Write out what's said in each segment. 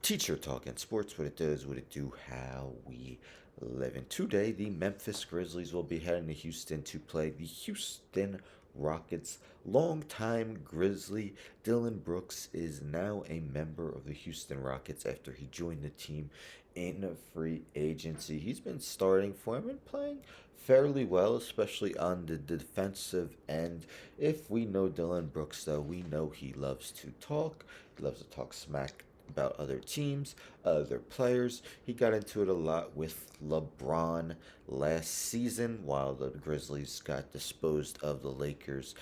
Teacher Talking Sports, what it does, what it do, how we live. And today, the Memphis Grizzlies will be heading to Houston to play the Houston Rockets. Longtime Grizzly Dillon Brooks is now a member of the Houston Rockets after he joined the team in free agency. He's been starting for him and playing fairly well, especially on the defensive end. If we know Dillon Brooks, though, we know he loves to talk. He loves to talk smack about other teams, other players. He got into it a lot with LeBron last season while the Grizzlies got disposed by the Lakers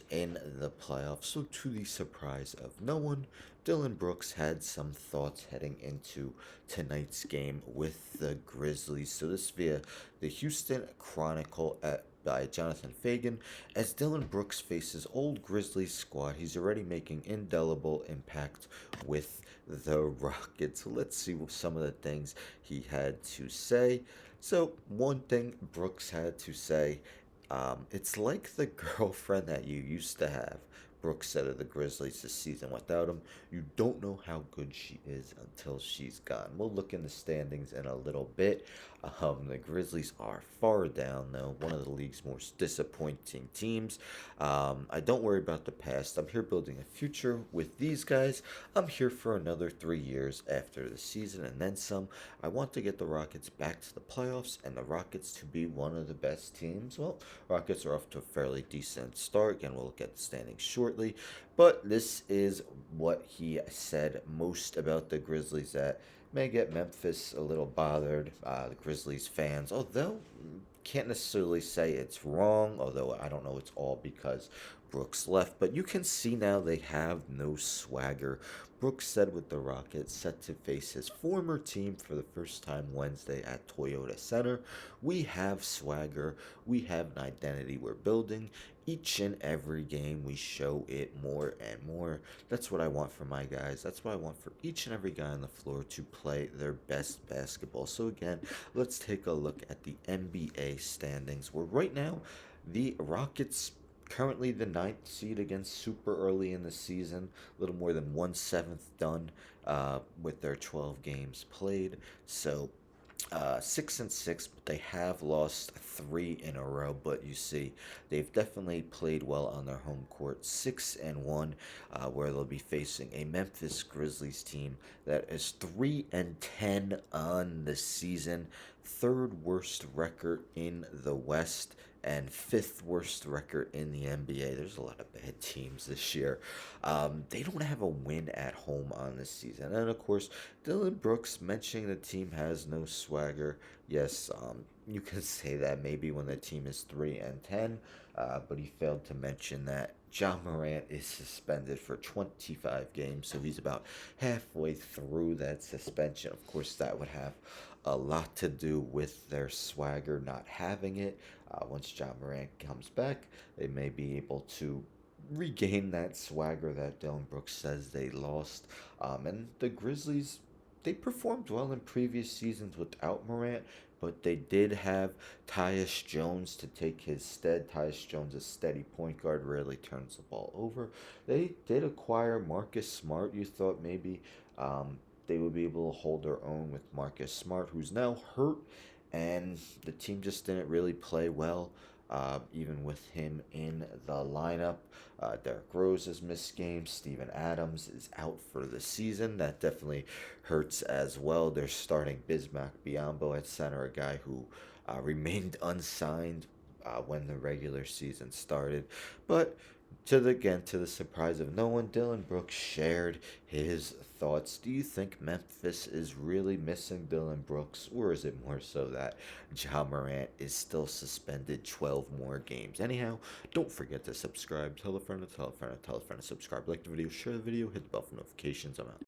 in the playoffs. So, to the surprise of no one, Dillon Brooks had some thoughts heading into tonight's game with the Grizzlies. So, this via the Houston Chronicle by Jonathan Fagan. As Dillon Brooks faces old Grizzlies squad, he's already making indelible impact with the Rockets. So let's see some of the things he had to say. So, one thing Brooks had to say, it's like the girlfriend that you used to have. Brooks said of the Grizzlies this season. Without him, you don't know how good she is until she's gone. We'll look in the standings in a little bit. The Grizzlies are far down, though, one of the league's most disappointing teams. I don't worry about the past. I'm here building a future with these guys. I'm here for another 3 years after the season and then some. I want to get the Rockets back to the playoffs and the Rockets to be one of the best teams. Well, Rockets are off to a fairly decent start. Again, we'll look at the standings shortly. But this is what he said most about the Grizzlies that may get Memphis a little bothered, the Grizzlies fans, although can't necessarily say it's wrong, although I don't know it's all because Brooks left, but you can see now they have no swagger. Brooks said with the Rockets set to face his former team for the first time Wednesday at Toyota Center, we have swagger, we have an identity we're building. Each and every game we show it more and more. That's what I want for my guys. That's what I want for each and every guy on the floor to play their best basketball. So again, let's take a look at the NBA standings, where right now the Rockets currently the ninth seed again super early in the season, a little more than 1/7 done with their 12 games played. So 6-6, but they have lost three in a row. But you see, they've definitely played well on their home court. 6-1, where they'll be facing a Memphis Grizzlies team that is 3-10 on the season, third worst record in the West, and fifth worst record in the NBA. There's a lot of bad teams this year. They don't have a win at home on this season. And of course, Dillon Brooks mentioning the team has no swagger. Yes, you can say that maybe when the team is 3-10, but he failed to mention that John Morant is suspended for 25 games, so he's about halfway through that suspension. Of course, that would have a lot to do with their swagger not having it. Once John Morant comes back, they may be able to regain that swagger that Dillon Brooks says they lost. And the Grizzlies, they performed well in previous seasons without Morant, but they did have Tyus Jones to take his stead. Tyus Jones, a steady point guard, rarely turns the ball over. They did acquire Marcus Smart. You thought maybe they would be able to hold their own with Marcus Smart, who's now hurt, and the team just didn't really play well. Even with him in the lineup, Derrick Rose has missed games. Steven Adams is out for the season. That definitely hurts as well. They're starting Bismack Biyombo at center, a guy who remained unsigned when the regular season started. But to the surprise of no one, Dillon Brooks shared his thoughts. Do you think Memphis is really missing Dillon Brooks, or is it more so that John Morant is still suspended 12 more games? Anyhow, don't forget to subscribe. Tell a friend to tell a friend to tell a friend to subscribe. Like the video, share the video, hit the bell for notifications. I'm out.